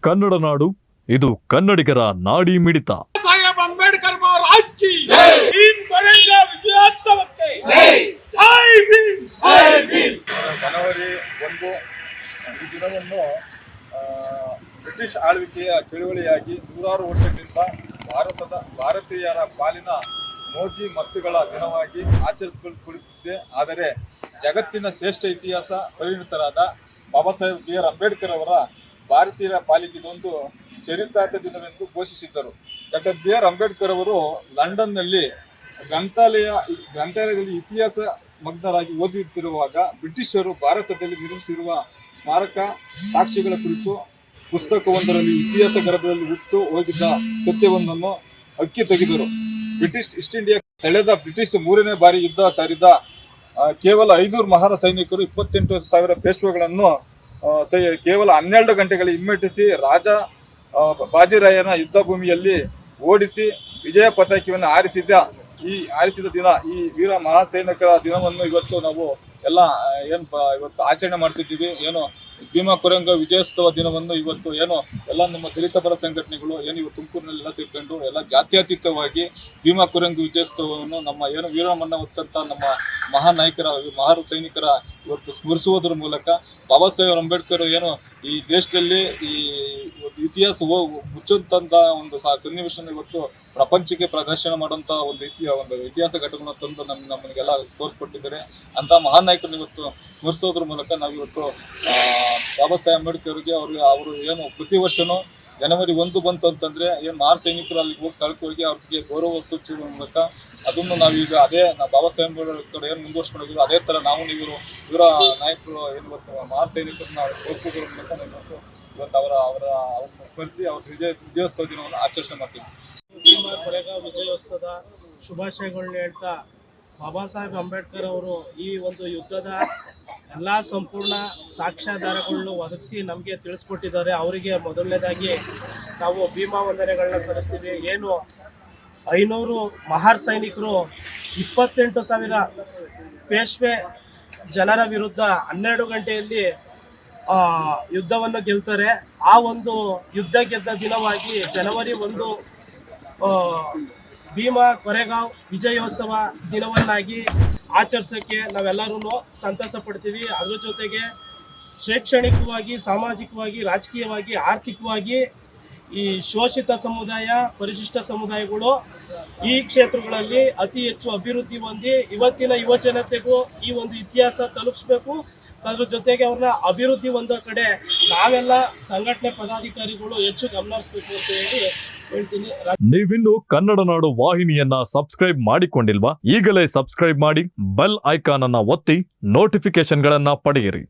ಕನ್ನಡ ನಾಡು, ಇದು ಕನ್ನಡಿಗರ ನಾಡಿ ಮಿಡಿತ. ಸಾಹೇಬ್ ಅಂಬೇಡ್ಕರ್ ಮಹಾರಾಜ್ ಕಿ ಜೈ. ಭೀಮ್ ಕರೆಂಗ ವಿಜಯೋತ್ಸವಕ್ಕೆ ಜೈ. ಜೈ ಭೀಮ್, ಜೈ ಭೀಮ್. ಜನವರಿ 1 ಈ ದಿನವನ್ನು ಬ್ರಿಟಿಷ್ ಆಳ್ವಿಕೆಯ ಚಳುವಳಿಯಾಗಿ ನೂರಾರು ವರ್ಷಗಳಿಂದ ಭಾರತೀಯರ ಪಾಲಿನ ಮೋಜಿ ಮಸ್ತಿಗಳ ದಿನವಾಗಿ ಆಚರಿಸಿಕೊಳ್ಳುತ್ತಿದೆ. ಆದರೆ ಜಗತ್ತಿನ ಶ್ರೇಷ್ಠ ಇತಿಹಾಸ ಪರಿಣಿತರಾದ ಬಾಬಾ ಸಾಹೇಬ್ ಬಿ ಆರ್ ಅಂಬೇಡ್ಕರ್ ಅವರ ಭಾರತೀಯರ ಪಾಲಿಗೆ ಇದೊಂದು ಚರಿತ್ರಾರ್ಥ ದಿನವೆಂದು ಘೋಷಿಸಿದ್ದರು. ಡಾಕ್ಟರ್ ಬಿ ಆರ್ ಅಂಬೇಡ್ಕರ್ ಅವರು ಲಂಡನ್ನಲ್ಲಿ ಗ್ರಂಥಾಲಯದಲ್ಲಿ ಇತಿಹಾಸ ಮಗ್ನರಾಗಿ ಓದುತ್ತಿರುವಾಗ ಬ್ರಿಟಿಷರು ಭಾರತದಲ್ಲಿ ನಿರ್ಮಿಸಿರುವ ಸ್ಮಾರಕ ಸಾಕ್ಷಿಗಳ ಕುರಿತು ಪುಸ್ತಕವೊಂದರಲ್ಲಿ ಇತಿಹಾಸ ಗರ್ಭದಲ್ಲಿ ಹುಟ್ಟು ಹೋಗಿದ್ದ ಸತ್ಯವೊಂದನ್ನು ಅಕ್ಕಿ ತೆಗೆದರು. ಬ್ರಿಟಿಷ್ ಈಸ್ಟ್ ಇಂಡಿಯಾ ಸೆಳೆದ ಬ್ರಿಟಿಷ್ 3ನೇ ಬಾರಿ ಯುದ್ಧ ಸಾರಿದ ಕೇವಲ 500 ಮಹಾರ ಸೈನಿಕರು 28,000 ಪೇಶ್ವೆಗಳನ್ನು ಕೇವಲ 12 ಗಂಟೆಗಳ ಹಿಮ್ಮೆಟ್ಟಿಸಿ ರಾಜ ಬಾಜಿರಾಯನ ಯುದ್ಧ ಭೂಮಿಯಲ್ಲಿ ಓಡಿಸಿ ವಿಜಯ ಪತಾಕೆಯನ್ನು ಆರಿಸಿದ ದಿನ ಈ ವೀರ ಮಹಾಸೈನಿಕರ ದಿನವನ್ನು ಇವತ್ತು ನಾವು ಎಲ್ಲ ಇವತ್ತು ಆಚರಣೆ ಮಾಡ್ತಿದ್ದೀವಿ. ಭೀಮಾ ಕೊರೆಂಗ ವಿಜಯೋತ್ಸವ ದಿನವನ್ನು ಇವತ್ತು ಎಲ್ಲ ನಮ್ಮ ದಲಿತ ಪರ ಸಂಘಟನೆಗಳು ಇವತ್ತು ತುಮಕೂರಿನಲ್ಲೆಲ್ಲ ಸೇರ್ಕೊಂಡು ಎಲ್ಲ ಜಾತ್ಯತೀತವಾಗಿ ಭೀಮಾ ಕೊರೆಂಗ ವಿಜಯೋತ್ಸವವನ್ನು ನಮ್ಮ ವೀರಮನ್ನ ಹೊತ್ತಂತ ನಮ್ಮ ಮಹಾನ್ ನಾಯಕರ ಮಹಾನ್ ಸೈನಿಕರ ಇವತ್ತು ಸ್ಮರಿಸುವುದರ ಮೂಲಕ ಬಾಬಾ ಸಾಹೇಬ್ ಅಂಬೇಡ್ಕರ್ ಈ ದೇಶದಲ್ಲಿ ಈ ಇತಿಹಾಸ ಮುಚ್ಚಂತ ಒಂದು ಸನ್ನಿವೇಶನ ಇವತ್ತು ಪ್ರಪಂಚಕ್ಕೆ ಪ್ರದರ್ಶನ ಮಾಡುವಂತ ಒಂದು ಇತಿಹಾಸ ಘಟನೆಗಳನ್ನು ತಂದು ನಮಗೆಲ್ಲ ತೋರಿಸ್ಕೊಟ್ಟಿದ್ದಾರೆ. ಅಂತ ಮಹಾನ್ ನಾಯಕರನ್ನು ಇವತ್ತು ಸ್ಮರಿಸೋದ್ರ ಮೂಲಕ ನಾವಿವತ್ತು ಬಾಬಾ ಸಾಹೇಬ್ ಅಂಬೇಡ್ಕರ್ಗೆ ಅವರು ಪ್ರತಿ ವರ್ಷನೂ ಜನವರಿ 1 ಬಂತು ಅಂತಂದ್ರೆ ಮಹಾನ್ ಸೈನಿಕರು ಅಲ್ಲಿಗೆ ಹೋಗಿ ಸ್ಥಳಕ್ಕೆ ಹೋಗಿ ಅವ್ರಿಗೆ ಗೌರವ ಸೂಚಿಸುವ ಮೂಲಕ ಅದನ್ನು ನಾವೀಗ ಬಾಬಾ ಸಾಹೇಬ್ ಅಂಬೇಡ್ಕರ್ ಮುಂದುವರ್ಸ್ಕೊಂಡು ಹೋಗಿದ್ರು. ಅದೇ ತರ ನಾವು ಇವರ ನಾಯಕರು ಇವತ್ತು ಮಹಾನ್ ಸೈನಿಕರನ್ನ ತೋರಿಸೋದ್ರ ಮೂಲಕ ಇವತ್ತು ಅವ್ರನ್ನ ಸ್ಮರಿಸಿ ಅವ್ರ ವಿಜಯೋತ್ಸವ ದಿನವನ್ನು ಆಚರಣೆ ಮಾಡ್ತೀವಿ. ಭೀಮಾ ಕೊರೆಗಾಂವ್ ವಿಜಯೋತ್ಸವದ ಶುಭಾಶಯಗಳನ್ನ ಹೇಳ್ತಾ ಬಾಬಾ ಸಾಹೇಬ್ ಅಂಬೇಡ್ಕರ್ ಅವರು ಈ ಒಂದು ಯುದ್ಧದ ಎಲ್ಲ ಸಂಪೂರ್ಣ ಸಾಕ್ಷ್ಯಾಧಾರಗಳನ್ನು ಒದಗಿಸಿ ನಮಗೆ ತಿಳಿಸ್ಕೊಟ್ಟಿದ್ದಾರೆ. ಅವರಿಗೆ ಮೊದಲನೇದಾಗಿ ನಾವು ಭೀಮಾ ವಂದನೆಗಳನ್ನ ಸಲ್ಲಿಸ್ತೀವಿ. 500 ಮಹಾರ್ ಸೈನಿಕರು 28,000 ಪೇಶ್ವೆ ಜನರ ವಿರುದ್ಧ 12 ಗಂಟೆಯಲ್ಲಿ ಯುದ್ಧವನ್ನು ಗೆಲ್ತಾರೆ. ಆ ಒಂದು ಯುದ್ಧ ಗೆದ್ದ ದಿನವಾಗಿ ಜನವರಿ 1 ಭೀಮಾ ಕೊರೆಗಾಂವ್ ವಿಜಯೋತ್ಸವ ದಿನವನ್ನಾಗಿ ಆಚರಿಸೋಕ್ಕೆ ನಾವೆಲ್ಲರೂ ಸಂತಸ ಪಡ್ತೀವಿ. ಅದ್ರ ಜೊತೆಗೆ ಶೈಕ್ಷಣಿಕವಾಗಿ, ಸಾಮಾಜಿಕವಾಗಿ, ರಾಜಕೀಯವಾಗಿ, ಆರ್ಥಿಕವಾಗಿ ಈ ಶೋಷಿತ ಸಮುದಾಯ, ಪರಿಶಿಷ್ಟ ಸಮುದಾಯಗಳು ಈ ಕ್ಷೇತ್ರಗಳಲ್ಲಿ ಅತಿ ಹೆಚ್ಚು ಅಭಿವೃದ್ಧಿ ಹೊಂದಿ ಇವತ್ತಿನ ಯುವಜನತೆಗೂ ಈ ಒಂದು ಇತಿಹಾಸ ತಲುಪಿಸ್ಬೇಕು. ಅದ್ರ ಜೊತೆಗೆ ಅವ್ರನ್ನ ಅಭಿವೃದ್ಧಿ ಹೊಂದೋ ಕಡೆ ನಾವೆಲ್ಲ ಸಂಘಟನೆ ಪದಾಧಿಕಾರಿಗಳು ಹೆಚ್ಚು ಗಮನ ಹರಿಸಬೇಕು ಅಂತ ಹೇಳ್ತೀನಿ. ನೀವಿನ್ನು ಕನ್ನಡ ನಾಡು ವಾಹಿನಿಯನ್ನ ಸಬ್ಸ್ಕ್ರೈಬ್ ಮಾಡಿಕೊಂಡಿಲ್ವಾ? ಈಗಲೇ ಸಬ್ಸ್ಕ್ರೈಬ್ ಮಾಡಿ, ಬೆಲ್ ಐಕಾನ್ ಅನ್ನ ಒತ್ತಿ ನೋಟಿಫಿಕೇಶನ್ಗಳನ್ನ ಪಡೆಯಿರಿ.